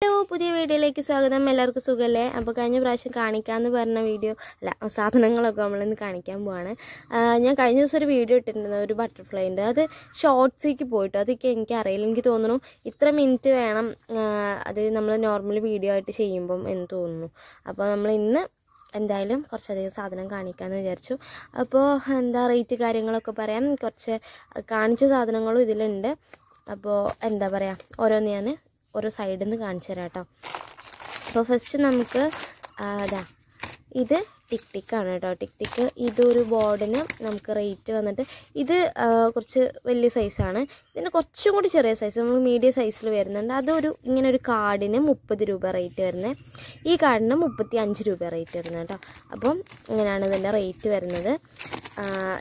Hello പുതിയ വീഡിയോയിലേക്ക് സ്വാഗതം. എല്ലാവർക്കും സുഖമല്ലേ? അപ്പോൾ കഴിഞ്ഞ പ്രാവശ്യം കാണിക്കാമെന്ന് പറഞ്ഞ വീഡിയോ അല്ല സാധനങ്ങളൊക്കെ നമ്മളിന്ന് കാണിക്കാൻ പോവാണ്. ഞാൻ കഴിഞ്ഞ ദിവസം ഒരു വീഡിയോ ഇട്ടിട്ടുണ്ട്, ഒരു ബട്ടർഫ്ലൈൻ്റെ. അത് ഷോർട്ട്സിലേക്ക് പോയിട്ട് അതൊക്കെ എനിക്കറിയില്ല, എനിക്ക് തോന്നുന്നു ഇത്ര മിനിറ്റ് വേണം അത് നമ്മൾ നോർമൽ വീഡിയോ ആയിട്ട് ചെയ്യുമ്പം എന്ന് തോന്നുന്നു. അപ്പോൾ നമ്മൾ ഇന്ന് എന്തായാലും കുറച്ചധികം സാധനം കാണിക്കാമെന്ന് വിചാരിച്ചു. അപ്പോൾ എന്താ റേറ്റ് കാര്യങ്ങളൊക്കെ പറയാം. കുറച്ച് കാണിച്ച സാധനങ്ങളും ഇതിലുണ്ട്. അപ്പോൾ എന്താ പറയുക, ഓരോന്ന് ഞാൻ ഓരോ സൈഡിൽ നിന്ന് കാണിച്ചു തരാം കേട്ടോ. അപ്പോൾ ഫസ്റ്റ് നമുക്ക് ഇത് ടിക് ടിക്കാണ് കേട്ടോ. ടിക് ടിക്ക് ഇതൊരു ബോർഡിന് നമുക്ക് റേറ്റ് വന്നിട്ട് ഇത് കുറച്ച് വലിയ സൈസാണ്. ഇതിന് കുറച്ചും കൂടി ചെറിയ സൈസ് നമ്മൾ മീഡിയം സൈസിൽ വരുന്നുണ്ട്. അതൊരു ഇങ്ങനെ ഒരു കാർഡിന് 30 രൂപ റേറ്റ് വരുന്നത്. ഈ കാർഡിന് 35 രൂപ റേറ്റ് വരുന്നത് കേട്ടോ. അപ്പം ഇങ്ങനെയാണ് ഇതിൻ്റെ റേറ്റ് വരുന്നത്.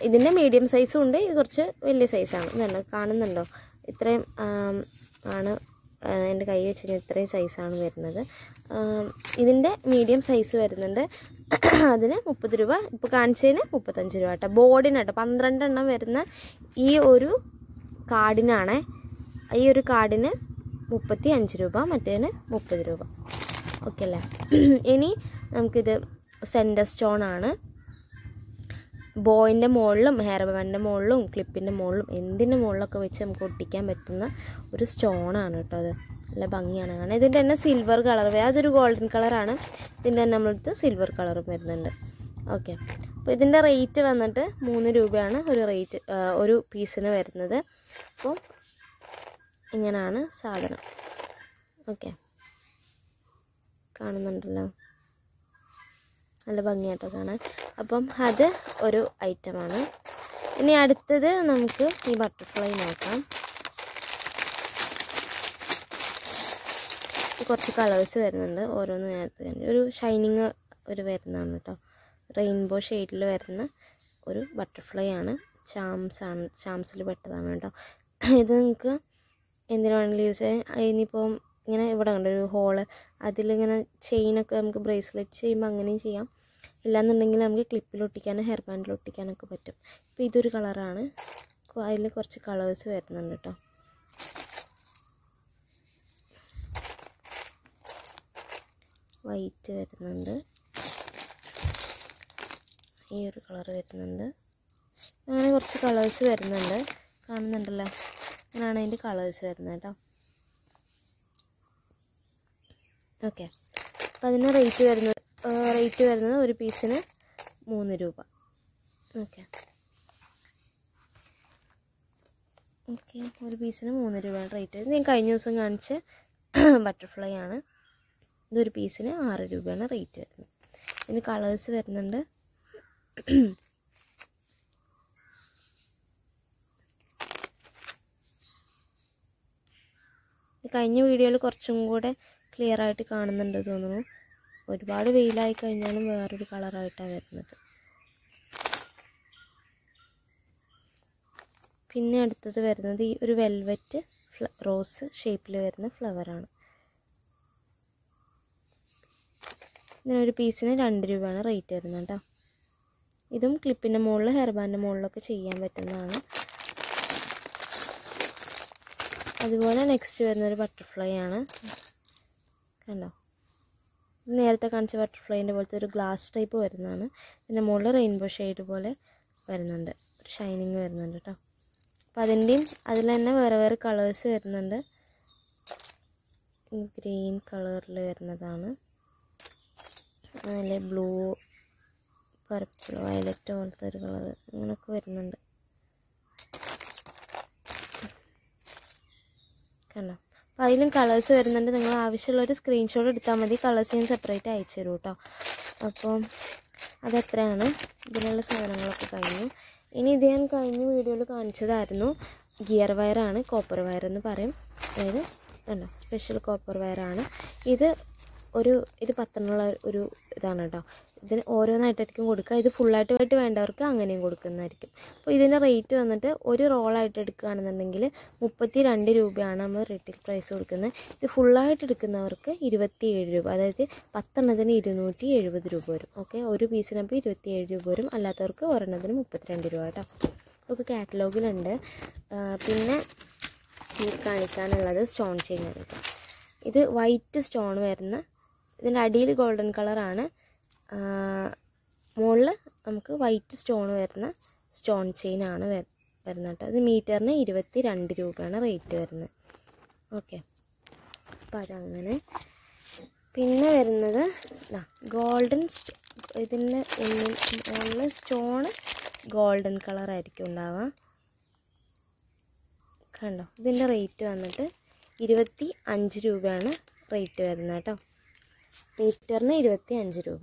ഇതിൻ്റെ മീഡിയം സൈസും ഉണ്ട്, ഇത് കുറച്ച് വലിയ സൈസാണ്. ഇതുണ്ടോ, കാണുന്നുണ്ടോ? ഇത്രയും ആണ് എൻ്റെ കൈ വെച്ച് കഴിഞ്ഞാൽ ഇത്രയും സൈസാണ് വരുന്നത്. ഇതിൻ്റെ മീഡിയം സൈസ് വരുന്നുണ്ട്, അതിന് 30 രൂപ. ഇപ്പോൾ കാണിച്ചതിന് 35 രൂപ കേട്ടോ. ബോർഡിനാട്ടോ 12 എണ്ണം വരുന്ന ഈ ഒരു കാർഡിനാണ്. ഈ ഒരു കാർഡിന് 35 രൂപ, മറ്റേതിന് 30 രൂപ. ഓക്കെ അല്ലേ? ഇനി നമുക്കിത് സെൻറ്റർ സ്റ്റോണാണ്. ബോയിൻ്റെ മുകളിലും ഹെയർ ബാൻഡിൻ്റെ മുകളിലും ക്ലിപ്പിൻ്റെ മുകളിലും എന്തിൻ്റെ മുകളിലൊക്കെ വെച്ച് നമുക്ക് ഒട്ടിക്കാൻ പറ്റുന്ന ഒരു സ്റ്റോണാണ് കേട്ടോ. അത് നല്ല ഭംഗിയാണ് കാണാൻ. ഇതിൻ്റെ തന്നെ സിൽവർ കളർ, അതൊരു ഗോൾഡൻ കളറാണ്. ഇതിൻ്റെ തന്നെ നമ്മളടുത്ത് സിൽവർ കളറും വരുന്നുണ്ട്. ഓക്കെ, അപ്പോൾ ഇതിൻ്റെ റേറ്റ് വന്നിട്ട് 3 രൂപയാണ് ഒരു പീസിന് വരുന്നത്. അപ്പോൾ ഇങ്ങനെയാണ് സാധനം. ഓക്കെ, കാണുന്നുണ്ടല്ലോ, നല്ല ഭംഗിയായിട്ടോ കാണാൻ. അപ്പം അത് ഒരു ഐറ്റമാണ്. ഇനി അടുത്തത് നമുക്ക് ഈ ബട്ടർഫ്ലൈ നോക്കാം. കുറച്ച് കളേഴ്സ് വരുന്നുണ്ട്, ഓരോന്ന് നേരത്തെ ഒരു ഷൈനിങ് ഒരു വരുന്നതാണ് കേട്ടോ. റെയിൻബോ ഷെയ്ഡിൽ വരുന്ന ഒരു ബട്ടർഫ്ലൈ ആണ്. ചാംസിൽ പെട്ടതാണ് കേട്ടോ. ഇത് നിങ്ങൾക്ക് എന്തിനു വേണമെങ്കിലും യൂസ് ചെയ്യാം. ഇനിയിപ്പം ഇങ്ങനെ ഇവിടെ ഉണ്ട് ഒരു ഹോള്, അതിലിങ്ങനെ ചെയിനൊക്കെ നമുക്ക് ബ്രേസ്ലെറ്റ് ചെയ്യുമ്പോൾ അങ്ങനെയും ചെയ്യാം. ഇല്ലാന്നുണ്ടെങ്കിൽ നമുക്ക് ക്ലിപ്പിലൊട്ടിക്കാനും ഹെയർ ബാൻഡിലൊട്ടിക്കാനൊക്കെ പറ്റും. ഇപ്പോൾ ഇതൊരു കളറാണ്, അതിൽ കുറച്ച് കളേഴ്സ് വരുന്നുണ്ട് കേട്ടോ. വൈറ്റ് വരുന്നുണ്ട്, ഈ ഒരു കളർ വരുന്നുണ്ട്, അങ്ങനെ കുറച്ച് കളേഴ്സ് വരുന്നുണ്ട്. കാണുന്നുണ്ടല്ലോ, അങ്ങനെയാണ് അതിൻ്റെ കളേഴ്സ് വരുന്നത് കേട്ടോ. ഓക്കെ, അപ്പോൾ അതിന് റേറ്റ് വരുന്നത് ഒരു പീസിന് 3 രൂപ. ഓക്കെ, ഒരു പീസിന് 3 രൂപയാണ് റേറ്റ് വരുന്നത്. ഞാൻ കഴിഞ്ഞ ദിവസം കാണിച്ച ബട്ടർഫ്ലൈ ആണ്. ഇതൊരു പീസിന് 6 രൂപയാണ് റേറ്റ് വരുന്നത്. ഇതിന് കളേഴ്സ് വരുന്നുണ്ട്. കഴിഞ്ഞ വീഡിയോയിൽ കുറച്ചും കൂടെ ക്ലിയർ ആയിട്ട് കാണുന്നുണ്ട് തോന്നുന്നു. ഒരുപാട് വെയിലായി കഴിഞ്ഞാലും വേറൊരു കളറായിട്ടാണ് വരുന്നത്. പിന്നെ അടുത്തത് വരുന്നത് ഈ ഒരു വെൽവെറ്റ് റോസ് ഷേപ്പിൽ വരുന്ന ഫ്ലവറാണ്. ഇതിനൊരു പീസിന് 2 രൂപയാണ് റേറ്റ് വരുന്നത് കേട്ടോ. ഇതും ക്ലിപ്പിൻ്റെ മുകളിൽ ഹെയർ ബാൻഡിൻ്റെ മുകളിലൊക്കെ ചെയ്യാൻ പറ്റുന്നതാണ്. അതുപോലെ നെക്സ്റ്റ് വരുന്നൊരു ബട്ടർഫ്ലൈ ആണ്. കണ്ടോ, നേരത്തെ കാണിച്ച ബട്ടർഫ്ലൈൻ്റെ പോലത്തെ ഒരു ഗ്ലാസ് ടൈപ്പ് വരുന്നതാണ്. ഇതിൻ്റെ മുകളിൽ റെയിൻബോ ഷെയ്ഡ് പോലെ വരുന്നുണ്ട്, ഒരു ഷൈനിങ് വരുന്നുണ്ട് കേട്ടോ. അപ്പോൾ അതിൽ തന്നെ വേറെ വേറെ കളേഴ്സ് വരുന്നുണ്ട്. ഗ്രീൻ കളറിൽ വരുന്നതാണ്, അതിൽ ബ്ലൂ, പർപ്പിൾ, വയലറ്റ് പോലത്തെ ഒരു കളർ, അങ്ങനെയൊക്കെ വരുന്നുണ്ട്. കണ്ടോ, അപ്പോൾ അതിലും കളേഴ്സ് വരുന്നുണ്ട്. നിങ്ങൾ ആവശ്യമുള്ളൊരു സ്ക്രീൻഷോട്ട് എടുത്താൽ മതി, കളേഴ്സ് ഞാൻ സെപ്പറേറ്റ് അയച്ചു തരും കേട്ടോ. അപ്പോൾ അതെത്രയാണ്. ഇതിനുള്ള സാധനങ്ങളൊക്കെ കഴിഞ്ഞു. ഇനി ഇത് ഞാൻ കഴിഞ്ഞ വീഡിയോയിൽ കാണിച്ചതായിരുന്നു ഗിയർ വയറാണ്, കോപ്പർ വയർ എന്ന് പറയും. അതായത് കണ്ടോ, സ്പെഷ്യൽ കോപ്പർ വയറാണ് ഇത്. ഇത് 10 ഒരു ഇതാണ് കേട്ടോ. ഇതിന് ഓരോന്നായിട്ടായിരിക്കും കൊടുക്കുക. ഇത് ഫുള്ളായിട്ട് വേണ്ടവർക്ക് അങ്ങനെയും കൊടുക്കുന്നതായിരിക്കും. അപ്പോൾ ഇതിൻ്റെ റേറ്റ് വന്നിട്ട് ഒരു റോളായിട്ട് എടുക്കുകയാണെന്നുണ്ടെങ്കിൽ 32 രൂപയാണ് നമ്മൾ റീറ്റെയിൽ പ്രൈസ് കൊടുക്കുന്നത്. ഇത് ഫുള്ളായിട്ട് എടുക്കുന്നവർക്ക് 27 രൂപ, അതായത് 10 എണ്ണത്തിന് 270 രൂപ വരും. ഓക്കെ, ഒരു പീസിനപ്പോൾ 27 രൂപ വരും. അല്ലാത്തവർക്ക് ഒരെണ്ണത്തിന് 32 രൂപ കേട്ടോ. ഒക്കെ കാറ്റലോഗിലുണ്ട്. പിന്നെ കാണിക്കാനുള്ളത് സ്റ്റോൺ ചെയിൻ കേട്ടോ. ഇത് വൈറ്റ് സ്റ്റോൺ വരുന്ന, ഇതിൻ്റെ അടിയിൽ ഗോൾഡൻ കളറാണ്, മുകളിൽ നമുക്ക് വൈറ്റ് സ്റ്റോൺ വരുന്ന സ്റ്റോൺ ചെയിനാണ് വരുന്നത് കേട്ടോ. ഇത് മീറ്ററിന് 22 രൂപയാണ് റേറ്റ് വരുന്നത്. ഓക്കെ, അപ്പോൾ അതങ്ങനെ. പിന്നെ വരുന്നത് ഗോൾഡൻ, ഇതിൻ്റെ ഉള്ളിൽ സ്റ്റോണ് ഗോൾഡൻ കളറായിരിക്കും ഉണ്ടാവുക. കണ്ടോ, ഇതിൻ്റെ റേറ്റ് വന്നിട്ട് 25 രൂപയാണ് റേറ്റ് വരുന്നത് കേട്ടോ. മീറ്ററിന് 25 രൂപ.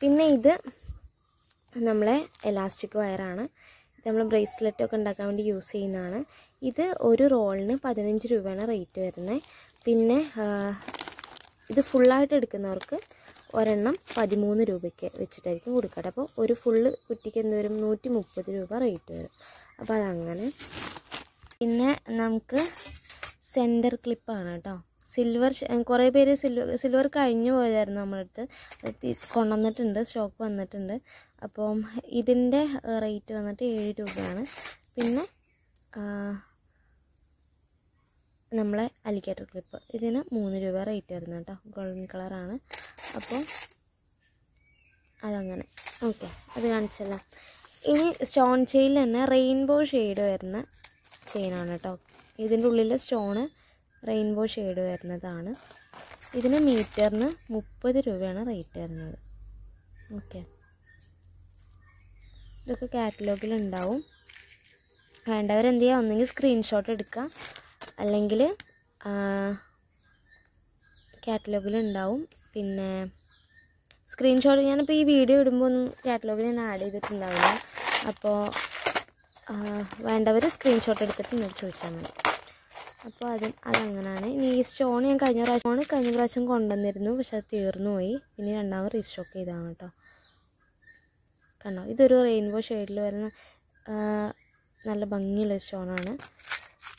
പിന്നെ ഇത് നമ്മളെ എലാസ്റ്റിക് വയറാണ്. ഇത് നമ്മൾ ബ്രേസ്ലെറ്റൊക്കെ ഉണ്ടാക്കാൻ വേണ്ടി യൂസ് ചെയ്യുന്നതാണ്. ഇത് ഒരു റോളിന് 15 രൂപയാണ് റേറ്റ് വരുന്നത്. പിന്നെ ഇത് ഫുള്ളായിട്ട് എടുക്കുന്നവർക്ക് ഒരെണ്ണം 13 രൂപയ്ക്ക് വെച്ചിട്ടായിരിക്കും കൊടുക്കട്ടെ. അപ്പോൾ ഒരു ഫുള്ള് കുറ്റിക്ക് എന്ത് വരും, 130 രൂപ റേറ്റ് വരും. അപ്പോൾ അതങ്ങനെ. പിന്നെ നമുക്ക് സെൻറ്റർ ക്ലിപ്പാണ് കേട്ടോ. സിൽവർ, കുറേ പേര് സിൽവർ കഴിഞ്ഞു പോയതായിരുന്നു നമ്മളടുത്ത്, കൊണ്ടുവന്നിട്ടുണ്ട്, സ്റ്റോക്ക് വന്നിട്ടുണ്ട്. അപ്പം ഇതിൻ്റെ റേറ്റ് വന്നിട്ട് 7 രൂപയാണ്. പിന്നെ നമ്മളെ അലിഗേറ്റർ ക്ലിപ്പ്, ഇതിന് 3 രൂപ റേറ്റ് വരുന്നത് കേട്ടോ. ഗോൾഡൻ കളറാണ്. അപ്പോൾ അതങ്ങനെ. ഓക്കെ, അത് കാണിച്ചല്ലോ. ഇനി സ്റ്റോൺ ചെയിനിൽ തന്നെ റെയിൻബോ ഷെയ്ഡ് വരുന്ന ചെയിനാണ് കേട്ടോ. ഇതിൻ്റെ ഉള്ളിലെ സ്റ്റോണ് റെയിൻബോ ഷെയ്ഡ് വരുന്നതാണ്. ഇതിന് മീറ്ററിന് 30 രൂപയാണ് റേറ്റ് വരുന്നത്. ഓക്കെ, ഇതൊക്കെ കാറ്റലോഗിലുണ്ടാവും. വേണ്ടവരെന്ത് ചെയ്യുക, ഒന്നെങ്കിൽ സ്ക്രീൻഷോട്ട് എടുക്കുക, അല്ലെങ്കിൽ കാറ്റലോഗിലുണ്ടാവും. പിന്നെ സ്ക്രീൻഷോട്ട് ഞാനിപ്പോൾ ഈ വീഡിയോ ഇടുമ്പോൾ ഒന്നും കാറ്റലോഗിൽ ഞാൻ ആഡ് ചെയ്തിട്ടുണ്ടാവില്ല. അപ്പോൾ വേണ്ടവർ സ്ക്രീൻഷോട്ട് എടുത്തിട്ട് എന്നോട് ചോദിച്ചാൽ മതി. അപ്പോൾ അതങ്ങനെയാണ്. ഇനി ഈ സ്റ്റോൺ ഞാൻ കഴിഞ്ഞ പ്രാവശ്യം കൊണ്ടുവന്നിരുന്നു, പക്ഷെ അത് തീർന്നു പോയി. പിന്നെ രണ്ടാമത് റീസ്റ്റോക്ക് ചെയ്തതാണ് കേട്ടോ. കണ്ടോ, ഇതൊരു റെയിൻബോ ഷെയ്ഡിൽ വരുന്ന നല്ല ഭംഗിയുള്ള സ്റ്റോണാണ്.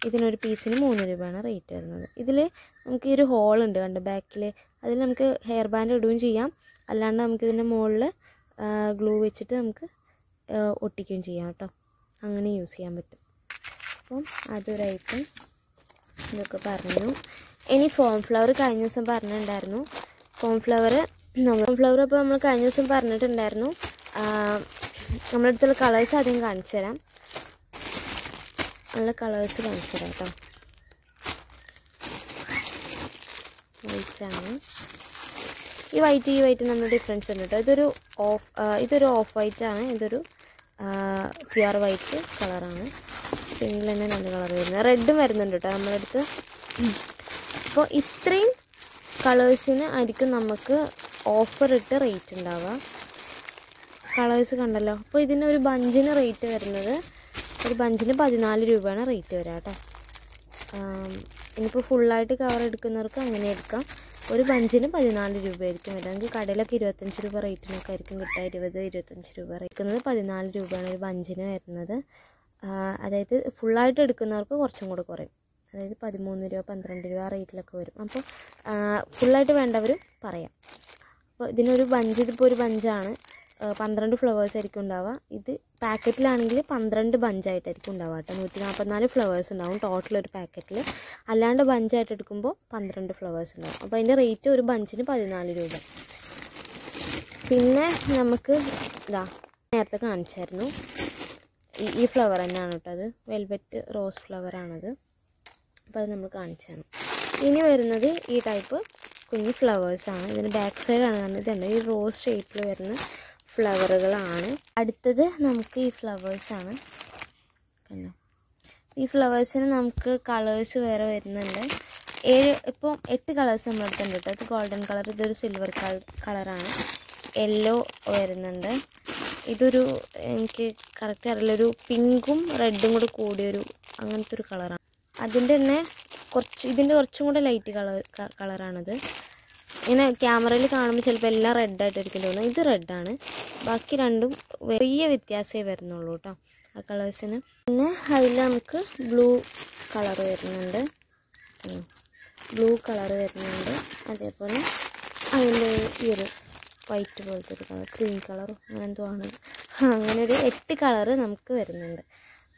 ഇതിനൊരു പീസിന് 3 രൂപയാണ് റേറ്റ് വരുന്നത്. ഇതിൽ നമുക്ക് ഈ ഒരു ഹോളുണ്ട് കണ്ടോ ബാക്കിൽ, അതിൽ നമുക്ക് ഹെയർ ബാൻഡ് ഇടുകയും ചെയ്യാം, അല്ലാണ്ട് നമുക്കിതിൻ്റെ മുകളിൽ ഗ്ലൂ വെച്ചിട്ട് നമുക്ക് ഒട്ടിക്കുകയും ചെയ്യാം കേട്ടോ. അങ്ങനെ യൂസ് ചെയ്യാൻ പറ്റും. അപ്പം അതൊരു ഐറ്റം ഇതൊക്കെ പറഞ്ഞു. ഇനി ഫോം ഫ്ലവർ കഴിഞ്ഞ ദിവസം പറഞ്ഞിട്ടുണ്ടായിരുന്നു. ഫോം ഫ്ലവർ അപ്പോൾ നമ്മൾ കഴിഞ്ഞ ദിവസം പറഞ്ഞിട്ടുണ്ടായിരുന്നു. നമ്മുടെ അടുത്തുള്ള കളേഴ്സ് ആദ്യം കാണിച്ചു തരാം. നല്ല കളേഴ്സ് കാണിച്ചു തരാം കേട്ടോ. വൈറ്റാണ്. ഈ വൈറ്റ് നമ്മൾ ഡിഫറൻസ് ഉണ്ട് കേട്ടോ. ഇതൊരു ഓഫ് വൈറ്റ് ആണ്, ഇതൊരു പ്യുവർ വൈറ്റ് കളറാണ്. പിന്നിൽ തന്നെ നല്ല കളർ വരുന്നത്, റെഡും വരുന്നുണ്ട് കേട്ടോ നമ്മുടെ അടുത്ത്. അപ്പോൾ ഇത്രയും കളേഴ്സിന് ആയിരിക്കും നമുക്ക് ഓഫർ ഇട്ട് റേറ്റ് ഉണ്ടാവുക. കളേഴ്സ് കണ്ടല്ലോ. അപ്പോൾ ഇതിന് ഒരു ബഞ്ചിന് റേറ്റ് വരുന്നത്, ഒരു ബഞ്ചിന് 14 രൂപയാണ് റേറ്റ് വരിക കേട്ടോ. ഇനിയിപ്പോൾ ഫുള്ളായിട്ട് കവർ എടുക്കുന്നവർക്ക് അങ്ങനെ എടുക്കാം. ഒരു ബഞ്ചിന് 14 രൂപയായിരിക്കും വരിക. നമുക്ക് കടയിലൊക്കെ 25 രൂപ റേറ്റിനൊക്കെ ആയിരിക്കും കിട്ടുക. 20-25 രൂപ റേക്കുന്നത് 14 രൂപയാണ് ഒരു ബഞ്ചിന് വരുന്നത്. അതായത് ഫുള്ളായിട്ട് എടുക്കുന്നവർക്ക് കുറച്ചും കൂടെ കുറയും. അതായത് 13 രൂപ 12 രൂപ ആ റേറ്റിലൊക്കെ വരും. അപ്പോൾ ഫുള്ളായിട്ട് വേണ്ടവരും പറയാം. അപ്പോൾ ഇതിനൊരു ബഞ്ച്, ഇതിപ്പോൾ ഒരു ബഞ്ചാണ്, 12 ഫ്ലവേഴ്സ് ആയിരിക്കും ഉണ്ടാവുക. ഇത് പാക്കറ്റിലാണെങ്കിൽ 12 ബഞ്ചായിട്ടായിരിക്കും ഉണ്ടാവുക കേട്ടോ. 144 ഫ്ലവേഴ്സ് ഉണ്ടാവും ടോട്ടൽ ഒരു പാക്കറ്റിൽ. അല്ലാണ്ട് ബഞ്ചായിട്ട് എടുക്കുമ്പോൾ 12 ഫ്ലവേഴ്സ് ഉണ്ടാവും. അപ്പോൾ അതിൻ്റെ റേറ്റ് ഒരു ബഞ്ചിന് 14 രൂപ. പിന്നെ നമുക്ക് നേരത്തെ കാണിച്ചായിരുന്നു, ഈ ഫ്ലവർ തന്നെയാണ് കേട്ടോ. അത് വെൽവെറ്റ് റോസ് ഫ്ലവറാണത്. അപ്പോൾ അത് നമ്മൾ കാണിച്ചാണ്. ഇനി വരുന്നത് ഈ ടൈപ്പ് കുഞ്ഞ് ഫ്ലവേഴ്സാണ്. ഇതിന് ബാക്ക് സൈഡാണ് കാണുന്നത്. ഇതുണ്ട് ഈ റോസ് ഷേപ്പിൽ വരുന്ന ഫ്ലവറുകളാണ്. അടുത്തത് നമുക്ക് ഈ ഫ്ലവേഴ്സാണ്. കണ്ടോ, ഈ ഫ്ലവേഴ്സിന് നമുക്ക് കളേഴ്സ് വേറെ വരുന്നുണ്ട്. 8 കളേഴ്സ് നമ്മുടെ അടുത്തുണ്ട് കേട്ടോ. ഇത് ഗോൾഡൻ കളർ, ഇതൊരു സിൽവർ കളറാണ്, യെല്ലോ വരുന്നുണ്ട്, ഇതൊരു എനിക്ക് കറക്റ്റ് അറിയില്ല, ഒരു പിങ്കും റെഡും കൂടെ കൂടിയൊരു അങ്ങനത്തെ ഒരു കളറാണ്. ഇതിൻ്റെ കുറച്ചും കൂടെ ലൈറ്റ് കളറാണിത്. ഇങ്ങനെ ക്യാമറയിൽ കാണുമ്പോൾ ചിലപ്പോൾ എല്ലാം റെഡായിട്ടായിരിക്കും തോന്നുന്നത്. ഇത് റെഡാണ്. ബാക്കി രണ്ടും വലിയ വ്യത്യാസമേ വരുന്നുള്ളൂ കേട്ടോ ആ കളേഴ്സിന്. പിന്നെ അതിൽ നമുക്ക് ബ്ലൂ കളർ വരുന്നുണ്ട്, അതേപോലെ അതിൻ്റെ ഈ ഒരു വൈറ്റ് പോലത്തെ ഒരു കളർ, ക്രീം കളറും അങ്ങനെ എന്തോ ആണ്. അങ്ങനെ ഒരു 8 കളറ് നമുക്ക് വരുന്നുണ്ട്.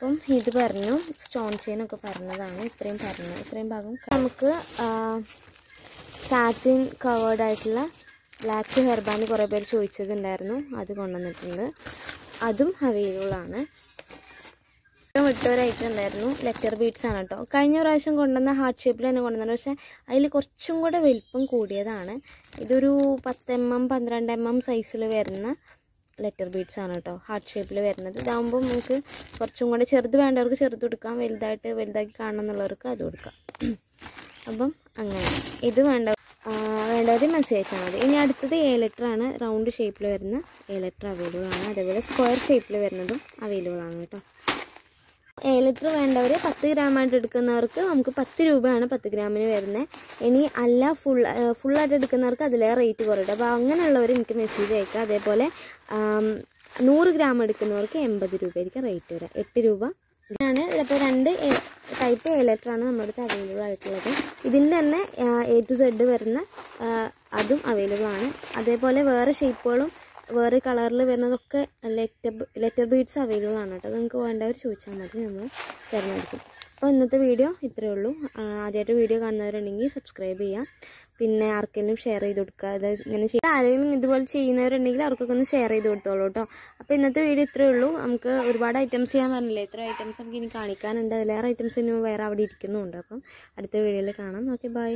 അപ്പം ഇത് പറഞ്ഞു സ്റ്റോൺ ചെയിനൊക്കെ പറഞ്ഞതാണ്. ഇത്രയും ഭാഗം നമുക്ക് സാറ്റിൻ കവേർഡായിട്ടുള്ള ബ്ലാക്ക് ഹെയർ ബാൻഡ് കുറേ പേര് ചോദിച്ചതുണ്ടായിരുന്നു, അത് കൊണ്ടുവന്നിട്ടുണ്ട്. അതും അവൈലബിൾ ആണ്. വിട്ടൊരു ഐറ്റം ഉണ്ടായിരുന്നു, ലെറ്റർ ബീഡ്സ് ആണ് കേട്ടോ. കഴിഞ്ഞ പ്രാവശ്യം കൊണ്ടുവന്ന ഹാർട്ട് ഷേപ്പിൽ തന്നെ കൊണ്ടുവന്നത്, പക്ഷേ അതിൽ കുറച്ചും കൂടെ വലിപ്പം കൂടിയതാണ്. ഇതൊരു 10 mm 12 mm സൈസിൽ വരുന്ന ലെറ്റർ ബീഡ്സ് ആണ് കേട്ടോ, ഹാർട്ട് ഷേപ്പിൽ വരുന്നത്. ഇതാകുമ്പോൾ നമുക്ക് കുറച്ചും കൂടെ ചെറുത് വേണ്ടവർക്ക് ചെറുത് കൊടുക്കാം, വലുതാക്കി കാണണം എന്നുള്ളവർക്ക് അത് കൊടുക്കാം. അപ്പം അങ്ങനെ ഇത് വേണ്ടവർ മെസ്സേജ് അയച്ചാൽ മതി. ഇനി അടുത്തത് A ലെറ്റർ ആണ്. റൗണ്ട് ഷേപ്പിൽ വരുന്ന A ലെറ്റർ അവൈലബിൾ ആണ്. അതേപോലെ സ്ക്വയർ ഷേപ്പിൽ വരുന്നതും അവൈലബിൾ ആണ് കേട്ടോ. A ലെറ്റർ വേണ്ടവർ 10 ഗ്രാമായിട്ട് എടുക്കുന്നവർക്ക് നമുക്ക് 10 രൂപയാണ് 10 ഗ്രാമിന് വരുന്നത്. ഇനി അല്ല ഫുള്ളായിട്ട് എടുക്കുന്നവർക്ക് അതിലേറെ റേറ്റ് കുറയും. അപ്പോൾ അങ്ങനെയുള്ളവർ എനിക്ക് മെസ്സേജ് അയക്കുക. അതേപോലെ 100 ഗ്രാം എടുക്കുന്നവർക്ക് 80 രൂപയായിരിക്കും റേറ്റ് വരിക, 8 രൂപ ആണ്. അപ്പോൾ 2 ടൈപ്പ് A ലെറ്ററാണ് നമ്മുടെ അടുത്ത് അവൈലബിൾ ആയിട്ടുള്ളത്. ഇതിൻ്റെ തന്നെ A to Z വരുന്ന അതും അവൈലബിൾ ആണ്. അതേപോലെ വേറെ ഷേപ്പുകളും വേറെ കളറിൽ വരുന്നതൊക്കെ ലെറ്റർ ബീഡ്സ് അവൈലബിൾ ആണ് കേട്ടോ. നിങ്ങൾക്ക് വേണ്ടവർ ചോദിച്ചാൽ മതി, നമ്മൾ തിരഞ്ഞെടുക്കും. അപ്പോൾ ഇന്നത്തെ വീഡിയോ ഇത്രയേ ഉള്ളൂ. ആദ്യമായിട്ട് വീഡിയോ കാണുന്നവരുണ്ടെങ്കിൽ സബ്സ്ക്രൈബ് ചെയ്യാം, പിന്നെ ആർക്കെങ്കിലും ഷെയർ ചെയ്ത് കൊടുക്കുക. അത് ഇങ്ങനെ ആരെങ്കിലും ഇതുപോലെ ചെയ്യുന്നവരുണ്ടെങ്കിൽ അവർക്കൊക്കെ ഒന്ന് ഷെയർ ചെയ്ത് കൊടുത്തോളൂ കേട്ടോ. അപ്പോൾ ഇന്നത്തെ വീഡിയോ ഇത്രയേ ഉള്ളൂ. നമുക്ക് ഒരുപാട് ഐറ്റംസ് ചെയ്യാൻ പറഞ്ഞില്ലേ, ഇത്ര ഐറ്റംസ് നമുക്ക് ഇനി കാണിക്കാനുണ്ട്. അതിലേറെ ഐറ്റംസ് ഇനി വേറെ അവിടെ ഇരിക്കുന്നുണ്ട്. അപ്പം അടുത്ത വീഡിയോയിൽ കാണാം. Okay, by.